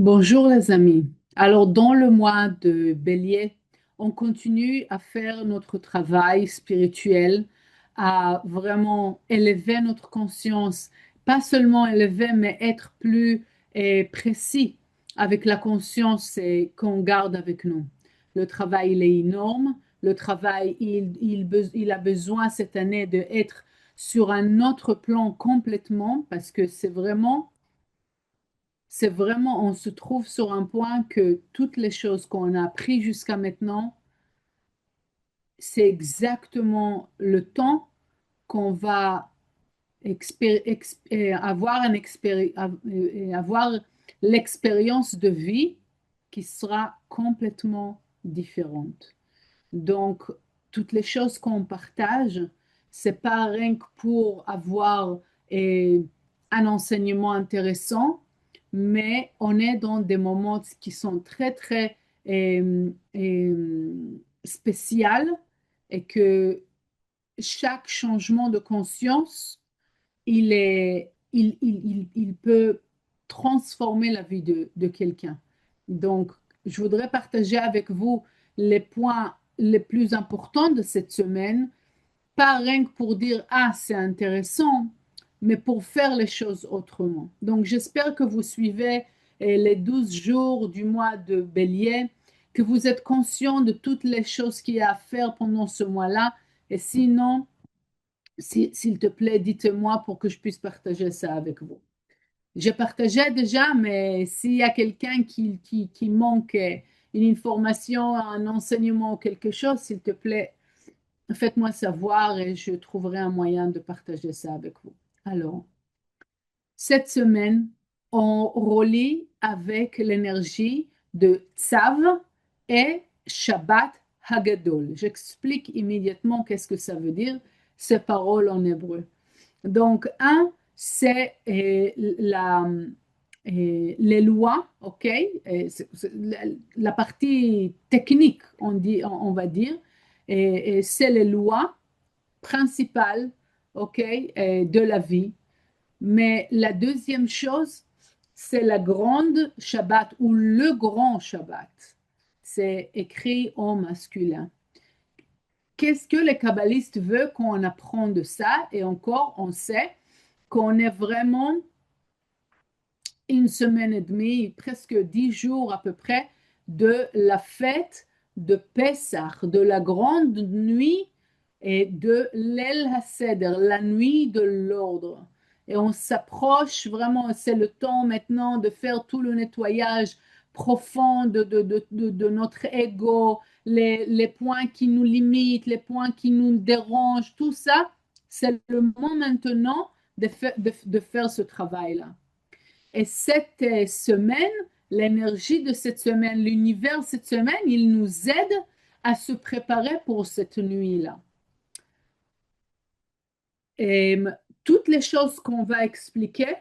Bonjour les amis. Alors dans le mois de Bélier, on continue à faire notre travail spirituel, à vraiment élever notre conscience, pas seulement élever, mais être plus précis avec la conscience qu'on garde avec nous. Le travail, il est énorme. Le travail, il a besoin cette année d'être sur un autre plan complètement parce que c'est vraiment, on se trouve sur un point que toutes les choses qu'on a appris jusqu'à maintenant, c'est exactement le temps qu'on va avoir l'expérience de vie qui sera complètement différente. Donc, toutes les choses qu'on partage, c'est pas rien que pour avoir un enseignement intéressant, mais on est dans des moments qui sont très, très spéciaux et que chaque changement de conscience, il peut transformer la vie de quelqu'un. Donc, je voudrais partager avec vous les points les plus importants de cette semaine, pas rien que pour dire, ah, c'est intéressant, mais pour faire les choses autrement. Donc, j'espère que vous suivez les 12 jours du mois de Bélier, que vous êtes conscient de toutes les choses qu'il y a à faire pendant ce mois-là. Et sinon, s'il te plaît, dites-moi pour que je puisse partager ça avec vous. J'ai partagé déjà, mais s'il y a quelqu'un qui manque une information, un enseignement ou quelque chose, s'il te plaît, faites-moi savoir et je trouverai un moyen de partager ça avec vous. Alors, cette semaine, on relie avec l'énergie de Tzav et Shabbat Hagadol. J'explique immédiatement qu'est-ce que ça veut dire, ces paroles en hébreu. Donc, c'est les lois, OK? La partie technique, on va dire, et c'est les lois principales, OK, de la vie. Mais la deuxième chose, c'est la grande Shabbat ou le grand Shabbat. C'est écrit en masculin. Qu'est-ce que les kabbalistes veulent qu'on apprenne de ça? Et encore, on sait qu'on est vraiment une semaine et demie, presque 10 jours à peu près, de la fête de Pessah, de la grande nuit et de l'El HaSeder, la nuit de l'ordre. Et on s'approche vraiment, c'est le temps maintenant de faire tout le nettoyage profond de notre ego, les points qui nous limitent, les points qui nous dérangent, tout ça, c'est le moment maintenant de faire ce travail-là. Et cette semaine, l'énergie de cette semaine, l'univers cette semaine, il nous aide à se préparer pour cette nuit-là. Et toutes les choses qu'on va expliquer,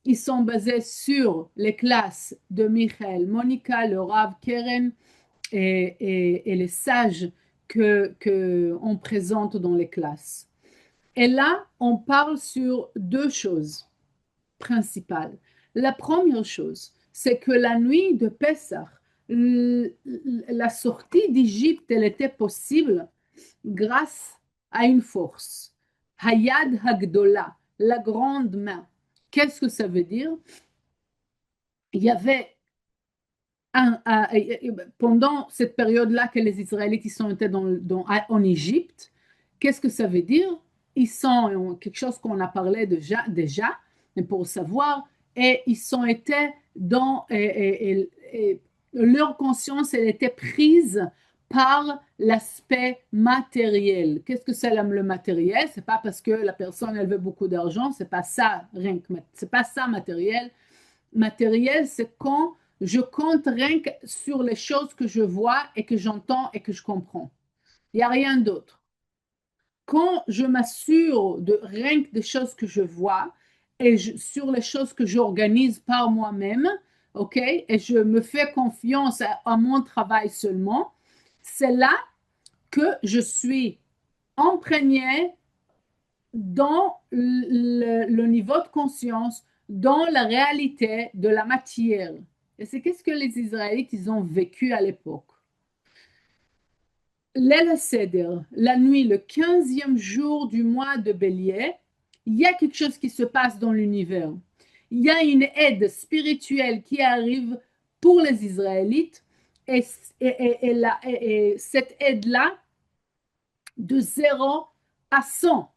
ils sont basées sur les classes de Michael, Monica, le Rav, Keren et les sages qu'on présente dans les classes. Et là, on parle sur deux choses principale. La première chose, c'est que la nuit de Pessah, la sortie d'Égypte, elle était possible grâce à une force. Hayad Hagdola, la grande main. Qu'est-ce que ça veut dire? Il y avait pendant cette période-là que les Israélites ils sont été en Égypte, qu'est-ce que ça veut dire? Ils sont quelque chose qu'on a parlé déjà, mais pour savoir, et ils sont été leur conscience, elle était prise par l'aspect matériel. Qu'est-ce que c'est le matériel? C'est pas parce que la personne elle veut beaucoup d'argent, c'est pas ça, c'est pas ça matériel. Matériel, c'est quand je compte rien que sur les choses que je vois et que j'entends et que je comprends. Il n'y a rien d'autre. Quand je m'assure de rien que des choses que je vois et sur les choses que j'organise par moi-même, ok, et je me fais confiance à mon travail seulement, c'est là que je suis imprégnée dans le niveau de conscience, dans la réalité de la matière. Et c'est qu'est-ce que les Israélites, ils ont vécu à l'époque. L'El Seder, la nuit, le 15e jour du mois de Bélier, il y a quelque chose qui se passe dans l'univers. Il y a une aide spirituelle qui arrive pour les Israélites et cette aide-là, de 0 à 100,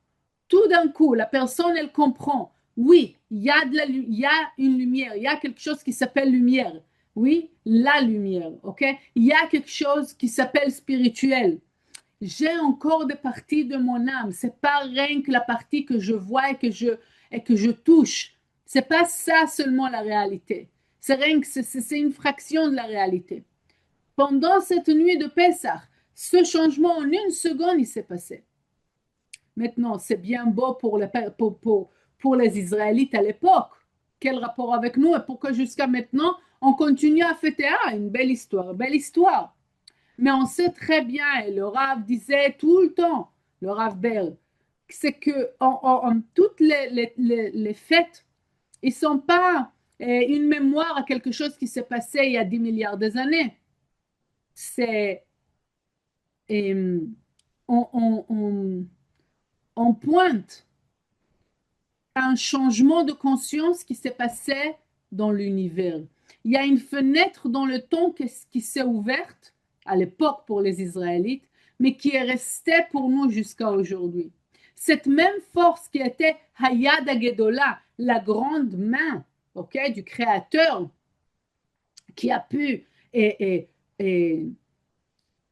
tout d'un coup, la personne, elle comprend, oui, il y a une lumière, il y a quelque chose qui s'appelle lumière. Oui, la lumière, ok? Il y a quelque chose qui s'appelle spirituel. J'ai encore des parties de mon âme. C'est pas rien que la partie que je vois et que je touche. C'est pas ça seulement la réalité. C'est rien que c'est une fraction de la réalité. Pendant cette nuit de Pessah, ce changement en une seconde, il s'est passé. Maintenant, c'est bien beau pour les Israélites à l'époque. Quel rapport avec nous et pourquoi jusqu'à maintenant, on continue à fêter une belle histoire, belle histoire. Mais on sait très bien, et le Rav disait tout le temps, le Rav Bell, c'est que toutes les fêtes, ils ne sont pas une mémoire à quelque chose qui s'est passé il y a 10 milliards d'années. C'est, euh, on, on- on- on pointe un changement de conscience qui s'est passé dans l'univers. Il y a une fenêtre dans le temps qui s'est ouverte à l'époque pour les Israélites, mais qui est restée pour nous jusqu'à aujourd'hui. Cette même force qui était Hayad Agedola, la grande main, du Créateur, qui a pu et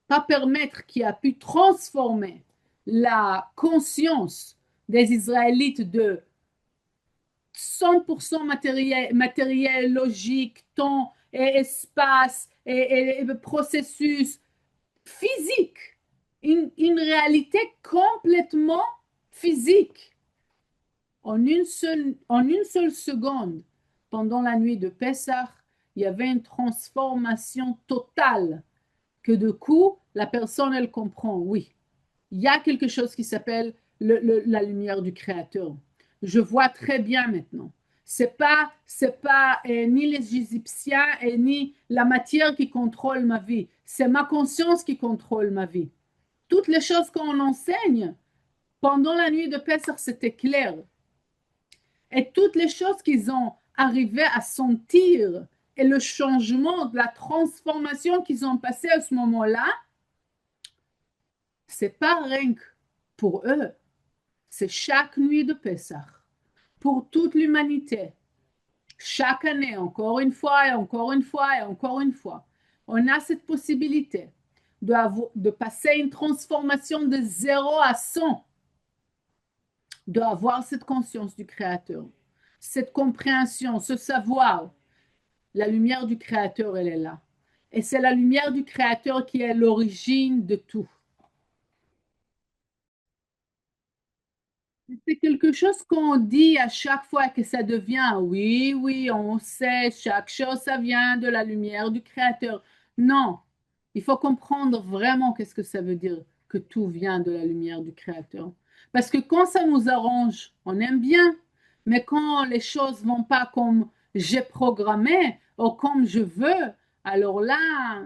pas permettre, qui a pu transformer la conscience des Israélites de 100% matériel, logique, temps et espace et processus physique. Une réalité complètement physique. En une seule seconde, pendant la nuit de Pessah, il y avait une transformation totale que de coup, la personne, elle comprend, oui, il y a quelque chose qui s'appelle la lumière du Créateur. Je vois très bien maintenant. C'est pas ni les Égyptiens et ni la matière qui contrôle ma vie. C'est ma conscience qui contrôle ma vie. Toutes les choses qu'on enseigne pendant la nuit de Pessah, c'était clair. Et toutes les choses qu'ils ont arrivé à sentir et le changement, la transformation qu'ils ont passé à ce moment-là, c'est pas rien que pour eux. C'est chaque nuit de Pessah pour toute l'humanité. Chaque année, encore une fois et encore une fois et encore une fois, on a cette possibilité de passer une transformation de 0 à 100, d'avoir cette conscience du Créateur, cette compréhension, ce savoir. La lumière du Créateur, elle est là. Et c'est la lumière du Créateur qui est l'origine de tout. C'est quelque chose qu'on dit à chaque fois que ça devient, oui, oui, on sait, chaque chose, ça vient de la lumière du Créateur. Non, il faut comprendre vraiment qu'est-ce que ça veut dire que tout vient de la lumière du Créateur. Parce que quand ça nous arrange, on aime bien, mais quand les choses vont pas comme j'ai programmé ou comme je veux, alors là,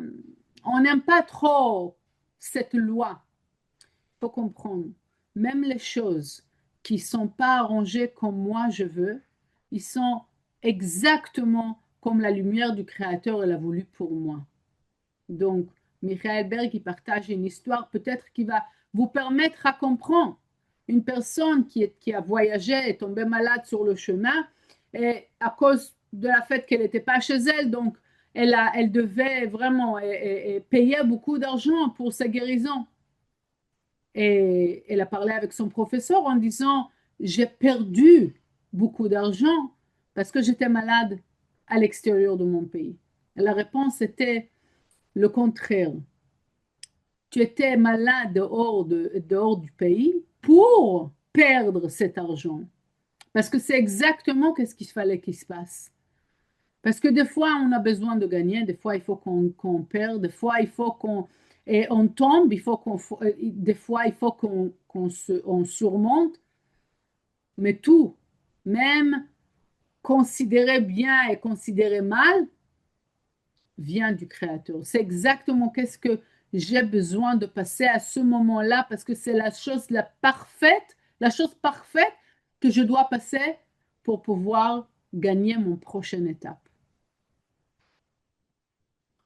on n'aime pas trop cette loi. Il faut comprendre, même les choses qui ne sont pas arrangées comme moi je veux, ils sont exactement comme la lumière du Créateur elle a voulu pour moi. Donc, Michael Berg, il partage une histoire peut-être qui va vous permettre à comprendre. Une personne qui a voyagé est tombée malade sur le chemin et à cause de la fait qu'elle n'était pas chez elle, donc elle devait vraiment payer beaucoup d'argent pour sa guérison. Et elle a parlé avec son professeur en disant, j'ai perdu beaucoup d'argent parce que j'étais malade à l'extérieur de mon pays. Et la réponse était le contraire. Tu étais malade dehors du pays pour perdre cet argent. Parce que c'est exactement ce qu'il fallait qu'il se passe. Parce que des fois, on a besoin de gagner, des fois, il faut qu'on perde, des fois, il faut on tombe, des fois, il faut on surmonte, mais tout, même considéré bien et considéré mal, vient du Créateur. C'est exactement qu'est-ce que j'ai besoin de passer à ce moment-là parce que c'est la chose parfaite que je dois passer pour pouvoir gagner mon prochaine étape.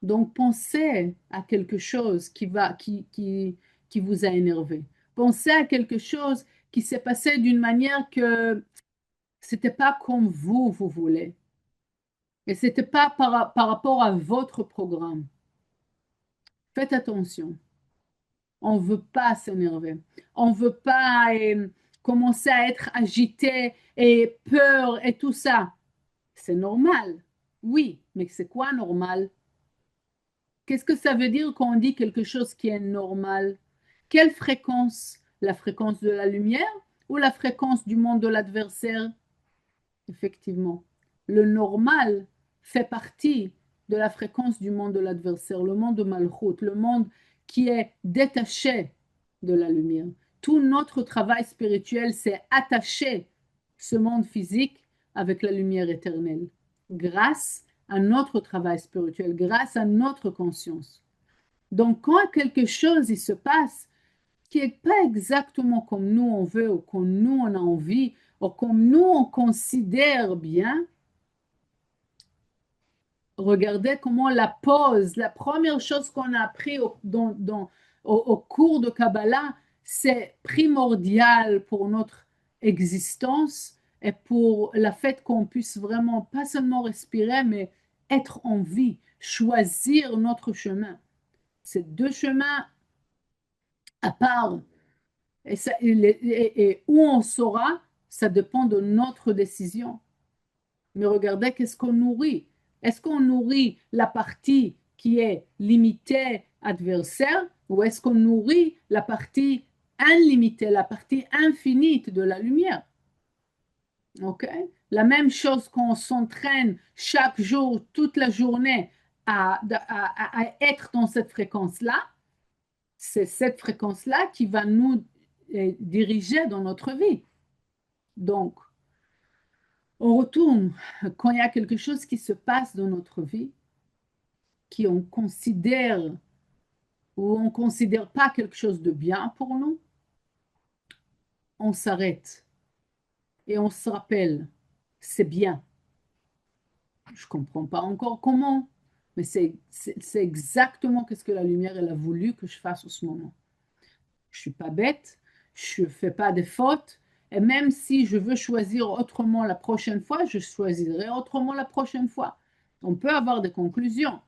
Donc, pensez à quelque chose qui vous a énervé. Pensez à quelque chose qui s'est passé d'une manière que c'était pas comme vous voulez. Et c'était pas par rapport à votre programme. Faites attention. On ne veut pas s'énerver. On ne veut pas commencer à être agité et peur et tout ça. C'est normal. Oui, mais c'est quoi normal? Qu'est-ce que ça veut dire quand on dit quelque chose qui est normal? Quelle fréquence? La fréquence de la lumière ou la fréquence du monde de l'adversaire? Effectivement. Le normal fait partie de la fréquence du monde de l'adversaire, le monde de Malchut, le monde qui est détaché de la lumière. Tout notre travail spirituel, c'est attacher ce monde physique avec la lumière éternelle, grâce à notre travail spirituel, grâce à notre conscience. Donc, quand quelque chose il se passe qui n'est pas exactement comme nous on veut ou comme nous on a envie ou comme nous on considère bien, regardez comment la pause, la première chose qu'on a appris au cours de Kabbalah, c'est primordial pour notre existence et pour le fait qu'on puisse vraiment pas seulement respirer, mais être en vie, choisir notre chemin. C'est deux chemins à part. Et où on sera, ça dépend de notre décision. Mais regardez qu'est-ce qu'on nourrit. Est-ce qu'on nourrit la partie qui est limitée adversaire ou est-ce qu'on nourrit la partie illimitée, la partie infinie de la lumière? Ok? La même chose qu'on s'entraîne chaque jour, toute la journée à être dans cette fréquence-là, c'est cette fréquence-là qui va nous diriger dans notre vie. Donc, on retourne quand il y a quelque chose qui se passe dans notre vie, qui on considère ou on ne considère pas quelque chose de bien pour nous, on s'arrête et on se rappelle, c'est bien. Je ne comprends pas encore comment, mais c'est exactement ce que la lumière elle a voulu que je fasse en ce moment. Je ne suis pas bête, je ne fais pas de fautes, et même si je veux choisir autrement la prochaine fois, je choisirai autrement la prochaine fois. On peut avoir des conclusions,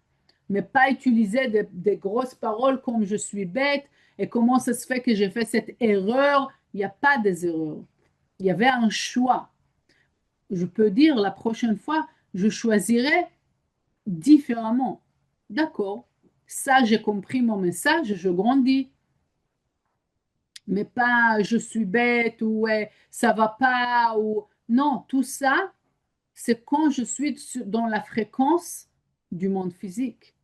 mais pas utiliser des grosses paroles comme je suis bête et comment ça se fait que j'ai fait cette erreur. Il n'y a pas des erreurs. Il y avait un choix. Je peux dire la prochaine fois, je choisirai différemment. D'accord. Ça, j'ai compris mon message, je grandis. Mais pas je suis bête ou ouais, ça va pas ou non, tout ça, c'est quand je suis dans la fréquence du monde physique.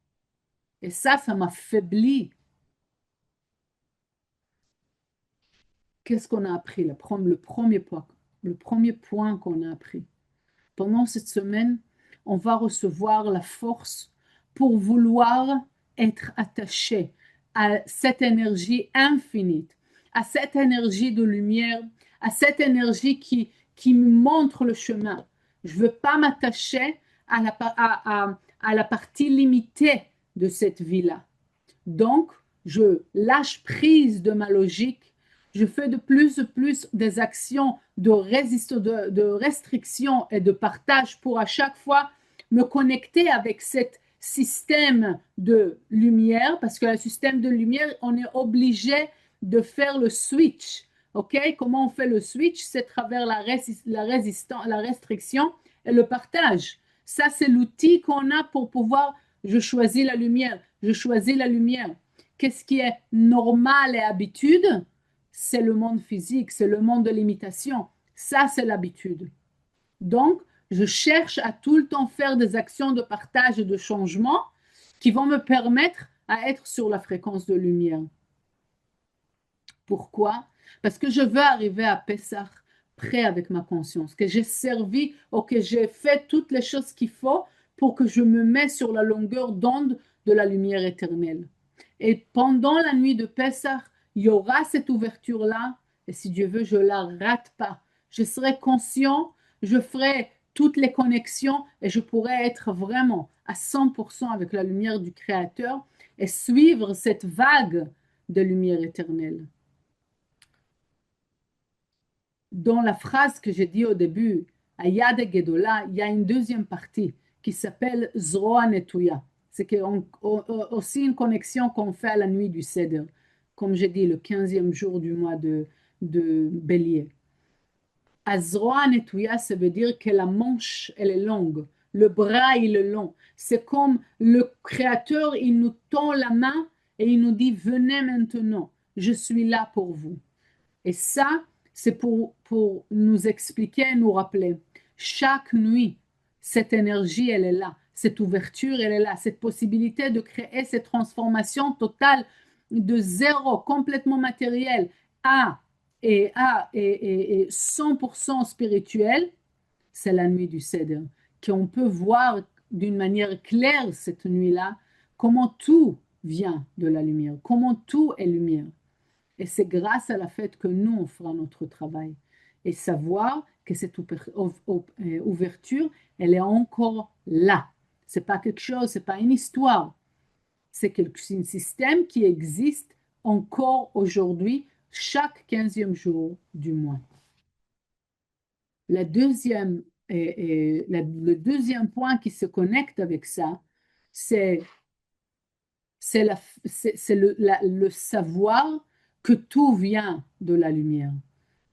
Et ça m'affaiblit. Qu'est-ce qu'on a appris? Le premier point qu'on a appris. Pendant cette semaine, on va recevoir la force pour vouloir être attaché à cette énergie infinie, à cette énergie de lumière, à cette énergie qui me montre le chemin. Je ne veux pas m'attacher à la partie limitée de cette vie-là. Donc, je lâche prise de ma logique. Je fais de plus en plus des actions de restriction et de partage pour à chaque fois me connecter avec ce système de lumière, parce que le système de lumière, on est obligé de faire le switch. OK? Comment on fait le switch? C'est à travers la restriction et le partage. Ça, c'est l'outil qu'on a pour pouvoir, je choisis la lumière, je choisis la lumière. Qu'est-ce qui est normal et habitude? C'est le monde physique, c'est le monde de l'imitation. Ça, c'est l'habitude. Donc, je cherche à tout le temps faire des actions de partage et de changement qui vont me permettre à être sur la fréquence de lumière. Pourquoi? Parce que je veux arriver à Pessah prêt avec ma conscience, que j'ai servi ou que j'ai fait toutes les choses qu'il faut pour que je me mette sur la longueur d'onde de la lumière éternelle. Et pendant la nuit de Pessah, il y aura cette ouverture-là, et si Dieu veut, je ne la rate pas. Je serai conscient, je ferai toutes les connexions et je pourrai être vraiment à 100% avec la lumière du Créateur et suivre cette vague de lumière éternelle. Dans la phrase que j'ai dit au début, Ayad Gedola, il y a une deuxième partie qui s'appelle Zroa Netuya. C'est aussi une connexion qu'on fait à la nuit du Seder, comme j'ai dit, le 15e jour du mois de Bélier. Azroa Netuya, ça veut dire que la manche, elle est longue, le bras, il est long. C'est comme le Créateur, il nous tend la main et il nous dit, venez maintenant, je suis là pour vous. Et ça, c'est pour nous expliquer, nous rappeler. Chaque nuit, cette énergie, elle est là. Cette ouverture, elle est là. Cette possibilité de créer cette transformation totale de zéro, complètement matériel, et 100% spirituel, c'est la nuit du Seder. Qu'on peut voir d'une manière claire cette nuit-là, comment tout vient de la lumière, comment tout est lumière. Et c'est grâce à la fête que nous, on fera notre travail. Et savoir que cette ouverture, elle est encore là. C'est pas quelque chose, c'est pas une histoire. C'est un système qui existe encore aujourd'hui, chaque 15e jour du mois. La deuxième, le deuxième point qui se connecte avec ça, c'est le savoir que tout vient de la lumière.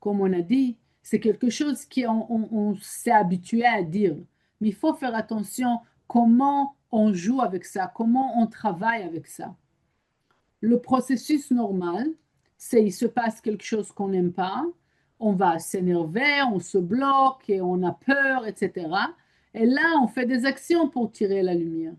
Comme on a dit, c'est quelque chose qu'on s'est habitué à dire. Mais il faut faire attention comment on joue avec ça, comment on travaille avec ça. Le processus normal, c'est il se passe quelque chose qu'on n'aime pas, on va s'énerver, on se bloque et on a peur, etc. Et là, on fait des actions pour tirer la lumière.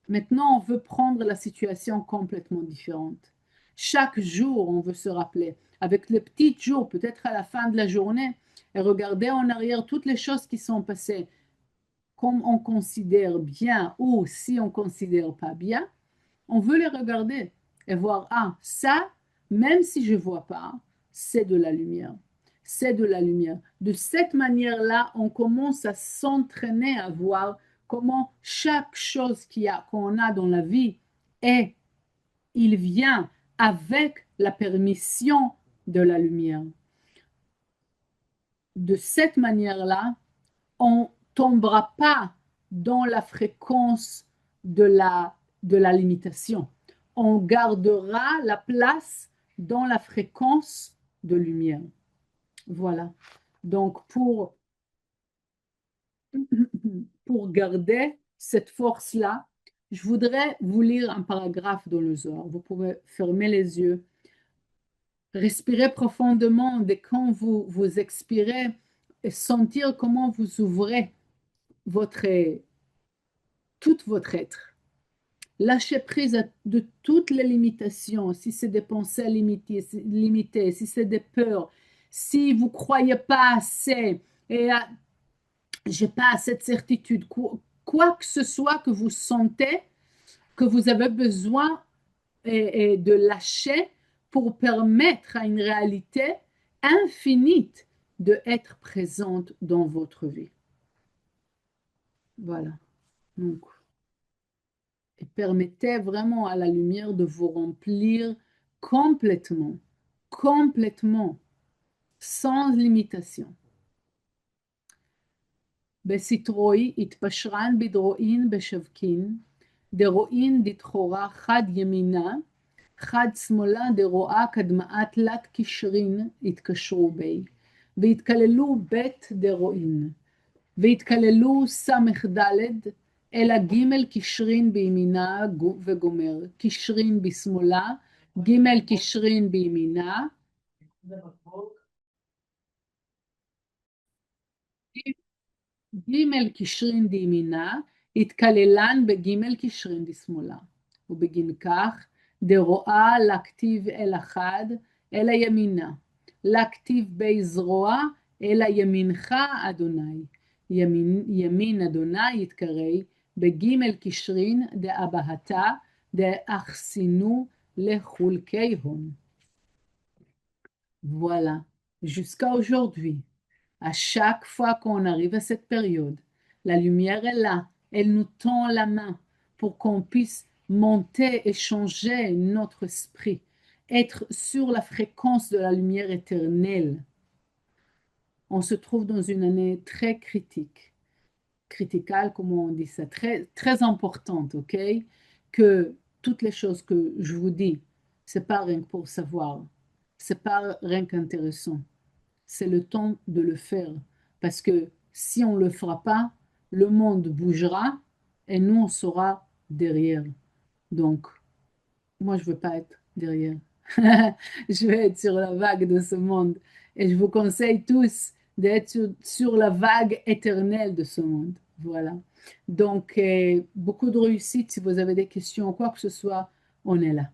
Maintenant, on veut prendre la situation complètement différente. Chaque jour, on veut se rappeler, avec les petits jours, peut-être à la fin de la journée, et regarder en arrière toutes les choses qui sont passées, comme on considère bien ou si on ne considère pas bien, on veut les regarder et voir, ah, ça, même si je ne vois pas, c'est de la lumière. C'est de la lumière. De cette manière-là, on commence à s'entraîner à voir comment chaque chose qu'on a dans la vie est, il vient avec la permission de la lumière. De cette manière-là, on ne tombera pas dans la fréquence de la limitation. On gardera la place dans la fréquence de lumière. Voilà. Donc, pour garder cette force-là, je voudrais vous lire un paragraphe dans le Zohar. Vous pouvez fermer les yeux, respirer profondément dès quand vous expirez et sentir comment vous ouvrez tout votre être. Lâchez prise de toutes les limitations, si c'est des pensées limitées, si c'est des peurs, si vous ne croyez pas assez, et j'ai pas cette certitude, quoi que ce soit que vous sentez, que vous avez besoin et de lâcher pour permettre à une réalité infinie de être présente dans votre vie. Voilà. Donc, et permettez vraiment à la lumière de vous remplir complètement, complètement, sans limitation. בסתרוי התפשרן בדרועין בשבקין, דרועין דתחורה חד ימינה, חד שמאלה דרועה כדמעה תלת קשרין התקשרו בי, והתכללו בית דרועין, והתכללו סמך ד' אלא ג' קשרין בימינה וגומר, קשרין בשמאלה, ג' קשרין בימינה, ג' קשרין דימינה, התכללן בג' קשרין דשמאלה. ובגין כך, דרועה להכתיב אל אחד, אל הימינה. להכתיב בי זרוע, אל ימינך אדוני. ימין אדוני יתקרא, בגימל קשרין דאבהתה דאחסינו לחולקי הון. Voilà, jusqu'à aujourd'hui, à chaque fois qu'on arrive à cette période, la lumière est là, elle nous tend la main pour qu'on puisse monter et changer notre esprit, être sur la fréquence de la lumière éternelle. On se trouve dans une année très critique, criticale, comme on dit ça, très, très importante, ok? Que toutes les choses que je vous dis, c'est pas rien que pour savoir, c'est pas rien qu'intéressant. C'est le temps de le faire. Parce que si on ne le fera pas, le monde bougera et nous, on sera derrière. Donc, moi, je ne veux pas être derrière. Je vais être sur la vague de ce monde. Et je vous conseille tous d'être sur la vague éternelle de ce monde. Voilà. Donc, beaucoup de réussite. Si vous avez des questions ou quoi que ce soit, on est là.